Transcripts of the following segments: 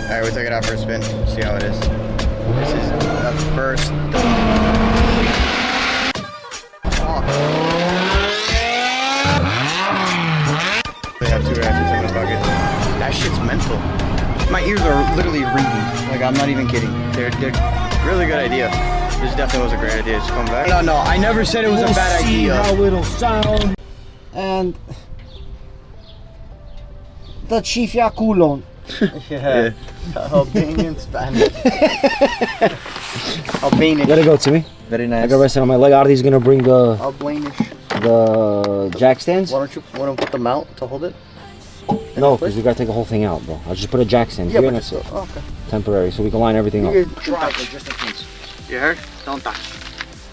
Alright, we took it out for a spin, see how it is. This is the first. They have 2 ratchets in the bucket. That shit's mental. My ears are literally ringing. Like, I'm not even kidding. They're really good idea. This definitely was a great idea. Just come back. No, I never said it was a bad idea. We'll see how it'll sound. And the chifia culon. Yeah. Albanian Spanish. Albanian. Let it go to me. Very nice. I got resting on my leg. Artie's gonna bring the jack stands. Why don't you want to put them out to hold it? No, because we gotta take the whole thing out, bro. I'll just put a jack stand here and that's it. Oh, okay. Temporary, so we can line everything up. Just in case. You heard? Don't touch.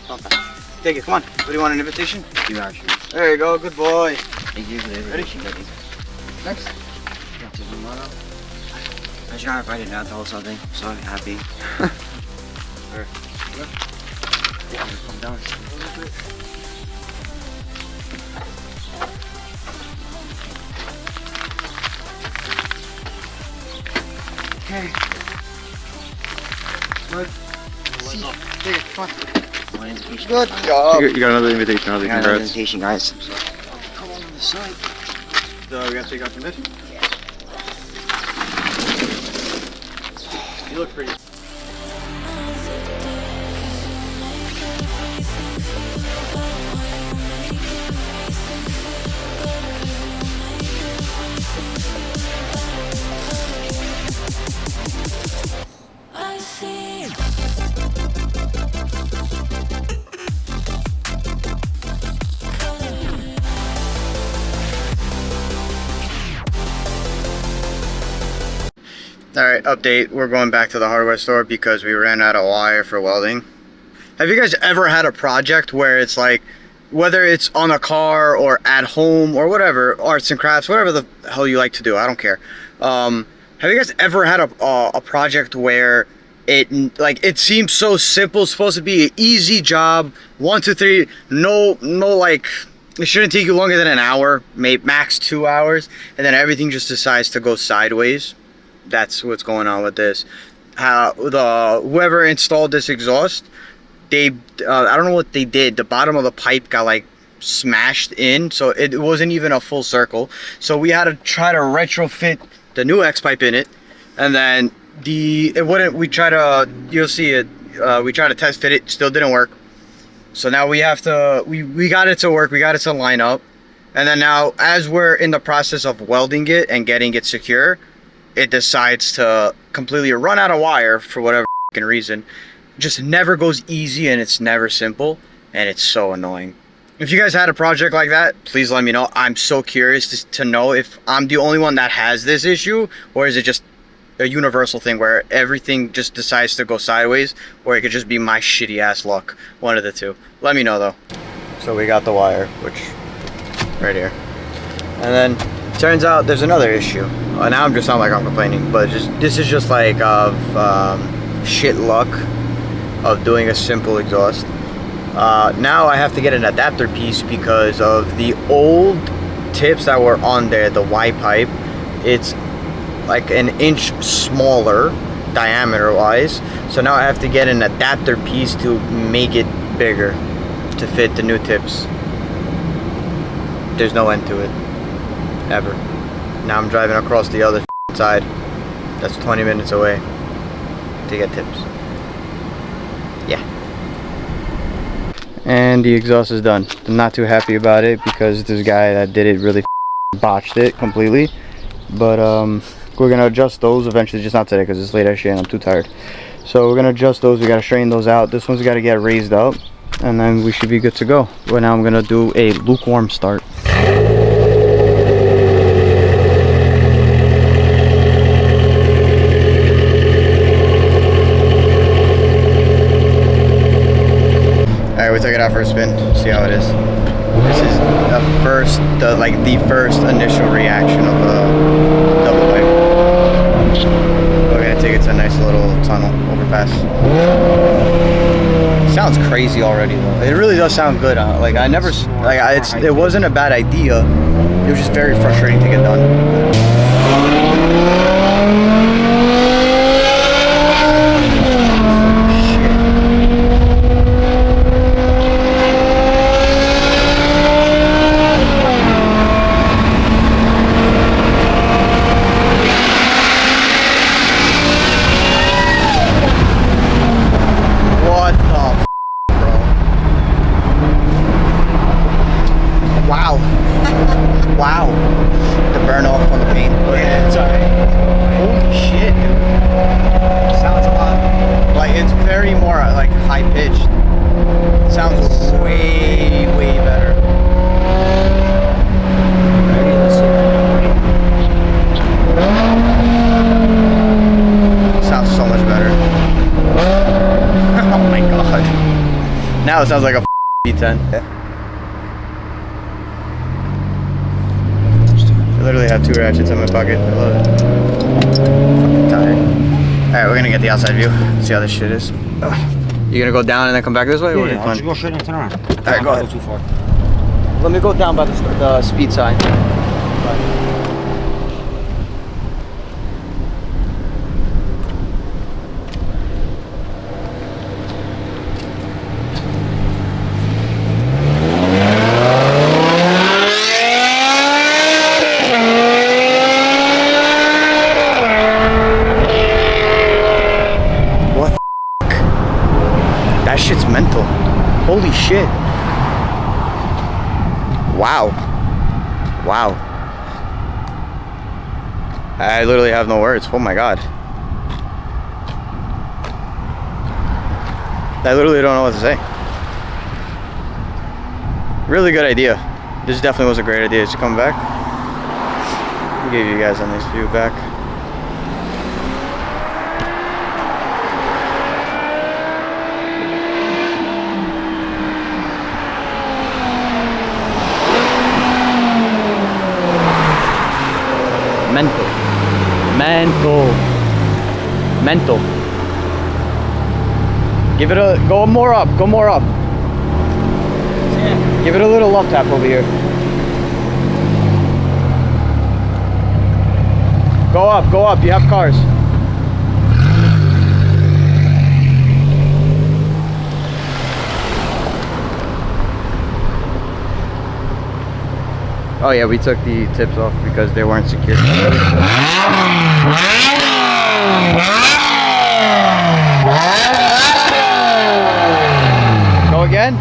Don't touch. Take it. Come on. What do you want? An invitation? You are sure. There you go. Good boy. Thank you for the invitation, buddy. Next. I should not invited now to hold something. So happy. Yeah, come down. Okay. Good. See. Take it. Come on. One invitation. Good job. You got another invitation, Harley. Another Congrats. invitation, guys. Come on the side. So we gotta take out the mission? You look pretty. Alright, update. We're going back to the hardware store because we ran out of wire for welding. Have you guys ever had a project where it's like, whether it's on a car or at home or whatever, arts and crafts, whatever the hell you like to do, I don't care. Have you guys ever had a project where it seems so simple, it's supposed to be an easy job, 1, 2, 3, no like, it shouldn't take you longer than an hour, maybe max 2 hours, and then everything just decides to go sideways? That's what's going on with this. Whoever installed this exhaust, they I don't know what they did. The bottom of the pipe got like smashed in, so it wasn't even a full circle. So we had to try to retrofit the new X pipe in it, and then it wouldn't. We try to, you'll see it. We tried to test fit it, still didn't work. So now we have to. We got it to work. We got it to line up, and then now as we're in the process of welding it and getting it secure, it decides to completely run out of wire for whatever reason. Just never goes easy, and it's never simple, and it's so annoying. If you guys had a project like that, please let me know. I'm so curious to know if I'm the only one that has this issue, or is it just a universal thing where everything just decides to go sideways, or it could just be my shitty ass luck. One of the two. Let me know though. So we got the wire, which right here, and then turns out there's another issue. Now I'm just sound like I'm complaining, but this is just like shit luck of doing a simple exhaust. Now I have to get an adapter piece because of the old tips that were on there, the Y pipe. It's like an inch smaller diameter wise, so now I have to get an adapter piece to make it bigger to fit the new tips. There's no end to it, ever. Now I'm driving across the other side, that's 20 minutes away, to get tips. Yeah. And the exhaust is done. I'm not too happy about it because this guy that did it really botched it completely. But we're gonna adjust those eventually, just not today because it's late as shit and I'm too tired. So we're gonna adjust those. We gotta straighten those out. This one's gotta get raised up, and then we should be good to go. But now I'm gonna do a lukewarm start. Alright, we took it out for a spin, see how it is. This is the first initial reaction of the double pipe. We're gonna take it to a nice little tunnel overpass. Sounds crazy already though. It really does sound good. Like I never, it wasn't a bad idea. It was just very frustrating to get done. Now it sounds like a V10. I literally have 2 ratchets in my pocket. I love it. Fucking tired. Alright, we're gonna get the outside view. See how this shit is. You gonna go down and then come back this way? Or Yeah, I'll just go straight and turn around. Alright, go ahead. Too far. Let me go down by the speed sign. What the f***? That shit's mental. Holy shit. Wow. Wow. I literally have no words. Oh my god. I literally don't know what to say. Really good idea. This definitely was a great idea. Is you coming back? I'll give you guys a nice view back. Mental. Give it a, go more up, go more up. Give it a little love tap over here. Go up, you have cars. Oh yeah, we took the tips off because they weren't secure. Go again.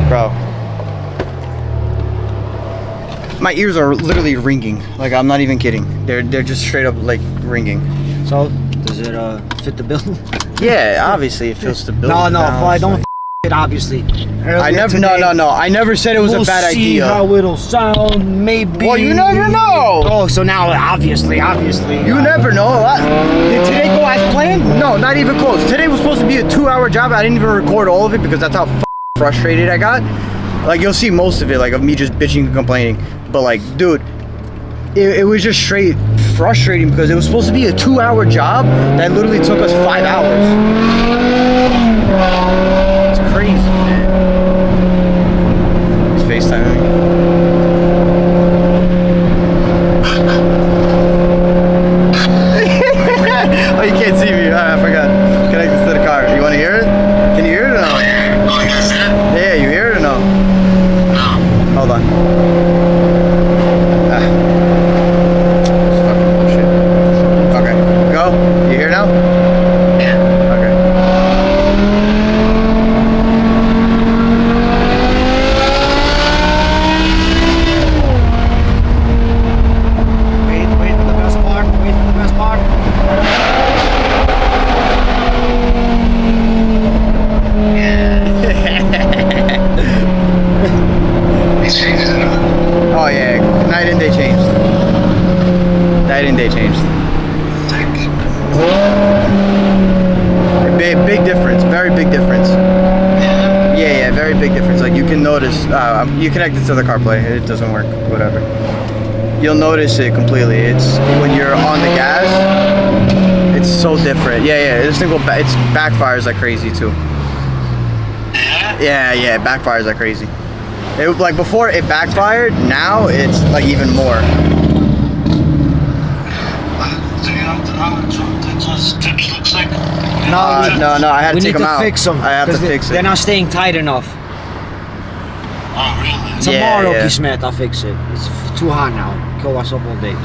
Bro. My ears are literally ringing. Like, I'm not even kidding. They're just straight up like ringing. So, does it fit the bill? Yeah, obviously it feels the bill. No, if I don't like, it, obviously. I never, no. I never said it was a bad We'll see idea. how it'll sound, maybe. Well, you never know. Oh, so now, obviously. You never know. Did today go as planned? No, not even close. Today was supposed to be a 2-hour job. I didn't even record all of it because that's how frustrated I got. Like, you'll see most of it, like, of me just bitching and complaining. But, like, dude, it was just straight frustrating because it was supposed to be a 2-hour job that literally took us 5 hours. It's crazy, man. He's FaceTiming me. Oh, you can't see me. I forgot. Connect this to the car. You want to hear it? Can you hear it or no? Oh, you guys did it? Yeah, you hear it or no? No. Hold on. It's fucking bullshit. Okay, go. You hear now? Yeah. Okay. Wait for the best part. These changes in them. Oh yeah, night and day changed. Night and day changed. Big difference, very big difference. Yeah, very big difference. Like, you can notice, you connect it to the CarPlay, it doesn't work, whatever. You'll notice it completely. It's when you're on the gas, it's so different. Yeah, this thing it backfires like crazy too. Yeah, it backfires like crazy. It, like, before it backfired, now it's like even more. Do you know how those tips looks like? No, I had to We take need them to out. fix them. I have to fix They're it. not staying tight enough. Oh, really? Tomorrow, yeah. Kismet, I'll fix it. It's too hot now. Kill us up all day.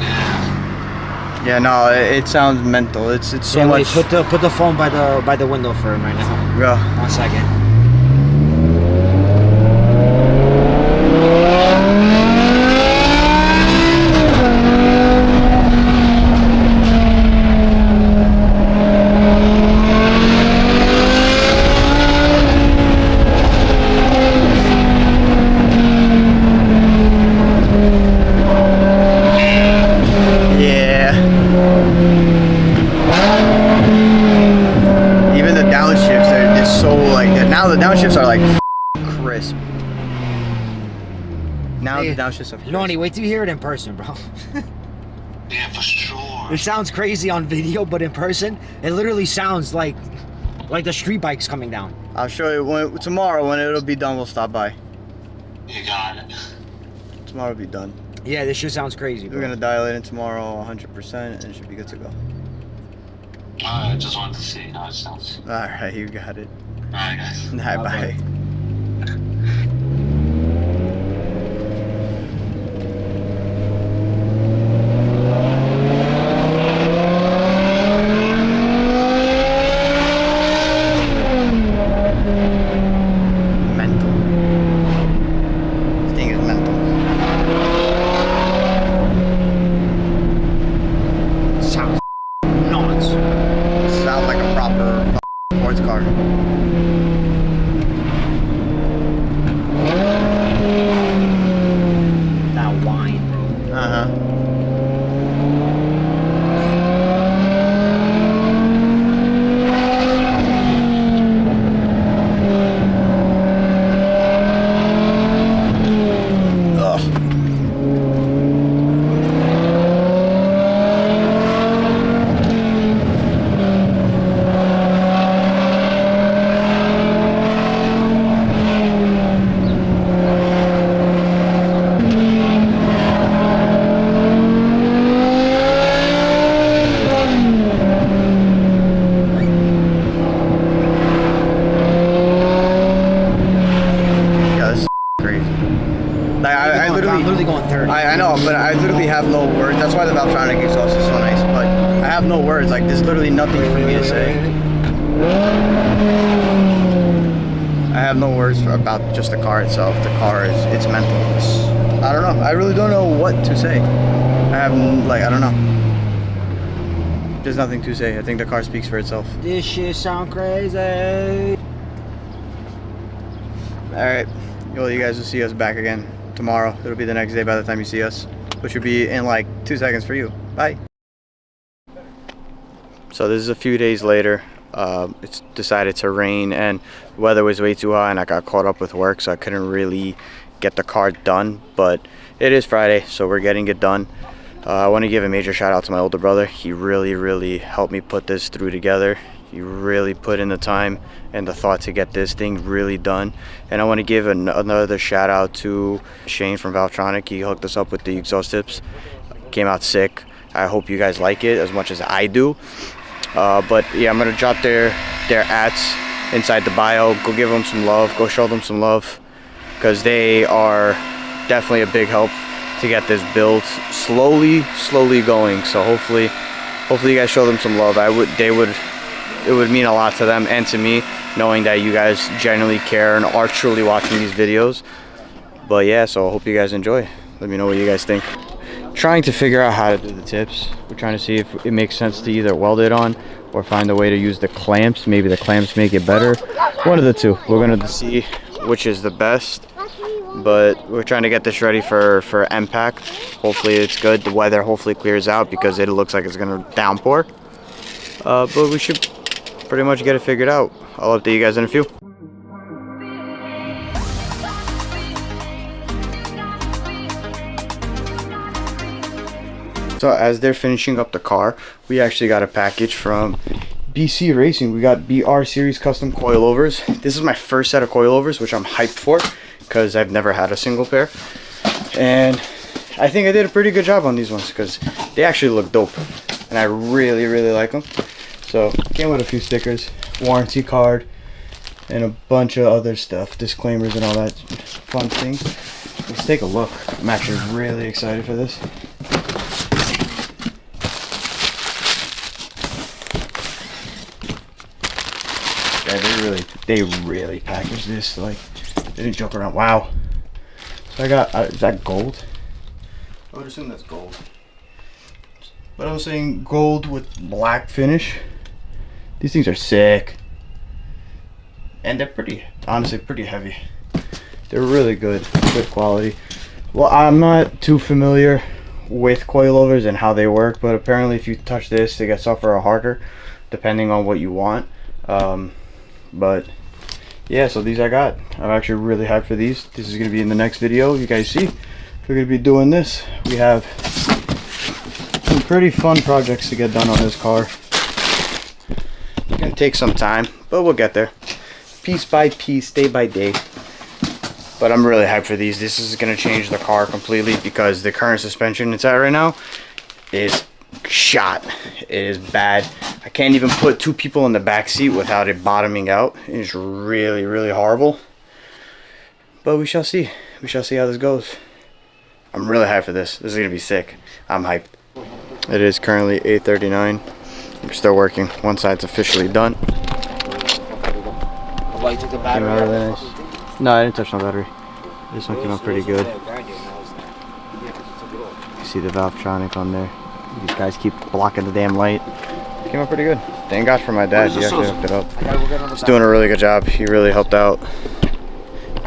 Yeah, no, it sounds mental. It's so Yeah, much. wait, put the phone by the window for him right now. Yeah. 1 second. crisp. Now, Hey, now it's just a crisp. Noni, wait till you hear it in person, bro. Yeah, for sure. It sounds crazy on video, but in person, it literally sounds like the street bikes coming down. I'll show you tomorrow when it'll be done. We'll stop by. You got it. Tomorrow will be done. Yeah, this shit sounds crazy, bro. We're gonna dial it in tomorrow 100% and it should be good to go. I just wanted to see how it sounds. Alright, you got it. Alright, guys. Bye bye. Mental. This thing is mental. Sounds nuts. Sounds like a proper sports car. That whine, bro. Yeah, this is crazy. Like, I I'm literally, literally going 30. I know, but I literally have no words. That's why the Valtronic exhaust is so nice. But I have no words. Like, there's literally nothing for me to say. I have no words about just the car itself. The car it's mental. I don't know. I really don't know what to say. I don't know. There's nothing to say. I think the car speaks for itself. This shit sound crazy. Alright. Well, you guys will see us back again tomorrow. It'll be the next day by the time you see us, which will be in like 2 seconds for you. Bye. So this is a few days later. It's decided to rain and weather was way too hot and I got caught up with work, so I couldn't really get the car done, but it is Friday, so we're getting it done. I want to give a major shout out to my older brother. He really helped me put this through together. He really put in the time and the thought to get this thing really done. And I want to give another shout out to Shane from Valtronic. He hooked us up with the exhaust tips. Came out sick. I hope you guys like it as much as I do. But yeah, I'm gonna drop their ats inside the bio. Go give them some love. Go show them some love, because they are definitely a big help to get this build slowly going. So hopefully you guys show them some love. It would mean a lot to them and to me, knowing that you guys genuinely care and are truly watching these videos. But yeah, so I hope you guys enjoy. Let me know what you guys think. Trying to figure out how to do the tips. We're trying to see if it makes sense to either weld it on or find a way to use the clamps. Maybe the clamps make it better. One of the two. We're gonna see which is the best. But we're trying to get this ready for impact. Hopefully it's good. The weather hopefully clears out because it looks like it's gonna downpour. But we should pretty much get it figured out. I'll update you guys in a few. So as they're finishing up the car, we actually got a package from BC Racing. We got BR Series custom coilovers. This is my first set of coilovers, which I'm hyped for because I've never had a single pair. And I think I did a pretty good job on these ones because they actually look dope. And I really like them. So came with a few stickers, warranty card, and a bunch of other stuff, disclaimers and all that fun things. Let's take a look. I'm actually really excited for this. Yeah, they really packaged this. Like, they didn't joke around. Wow. So I got, is that gold? I would assume that's gold. But I was saying gold with black finish. These things are sick. And they're honestly pretty heavy. They're really good quality. Well, I'm not too familiar with coilovers and how they work, but apparently if you touch this, they get softer or harder, depending on what you want. But yeah, so these I got. I'm actually really hyped for these. This is gonna be in the next video. You guys see, we're gonna be doing this. We have some pretty fun projects to get done on this car. It's gonna take some time, but we'll get there. Piece by piece, day by day. But I'm really hyped for these. This is gonna change the car completely because the current suspension it's at right now is shot. It is bad. I can't even put 2 people in the back seat without it bottoming out. It's really, really horrible. But we shall see. We shall see how this goes. I'm really hyped for this. This is gonna be sick. I'm hyped. It is currently 8:39. We're still working. One side's officially done. Why you took the Came battery out really out? nice. No, I didn't touch no battery. This one came out pretty good. You see the Valvetronic on there. These guys keep blocking the damn light. Came out pretty good. Thank God for my dad. He actually hooked it up. He's doing a really good job. He really helped out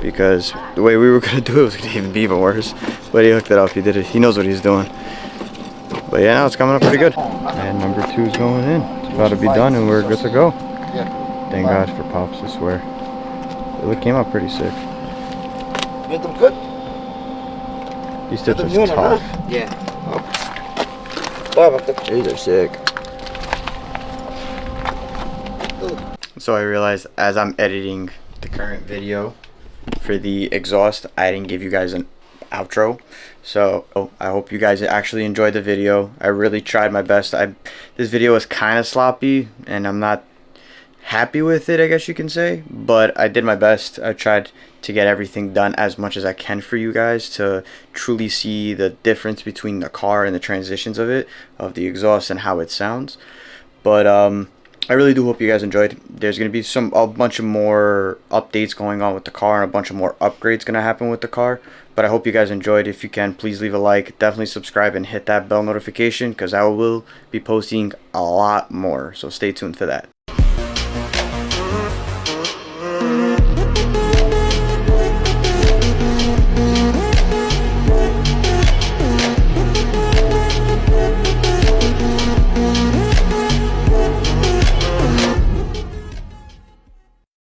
because the way we were gonna do it was gonna even be even worse. But he hooked it up. He did it. He knows what he's doing. But yeah, now it's coming up pretty good. And number 2 is going in. It's about to be done, and we're good to go. Thank God for Pops, I swear. It came out pretty sick. Get them good? These tips them are new or tough. not? Yeah. These are sick. So I realized as I'm editing the current video for the exhaust, I didn't give you guys an outro. So I hope you guys actually enjoyed the video. I really tried my best. This video was kind of sloppy and I'm not happy with it, I guess you can say, but I did my best. I tried to get everything done as much as I can for you guys to truly see the difference between the car and the transitions of it, of the exhaust and how it sounds. But I really do hope you guys enjoyed. There's going to be a bunch of more updates going on with the car and a bunch of more upgrades going to happen with the car. But I hope you guys enjoyed. If you can, please leave a like, definitely subscribe and hit that bell notification because I will be posting a lot more. So stay tuned for that.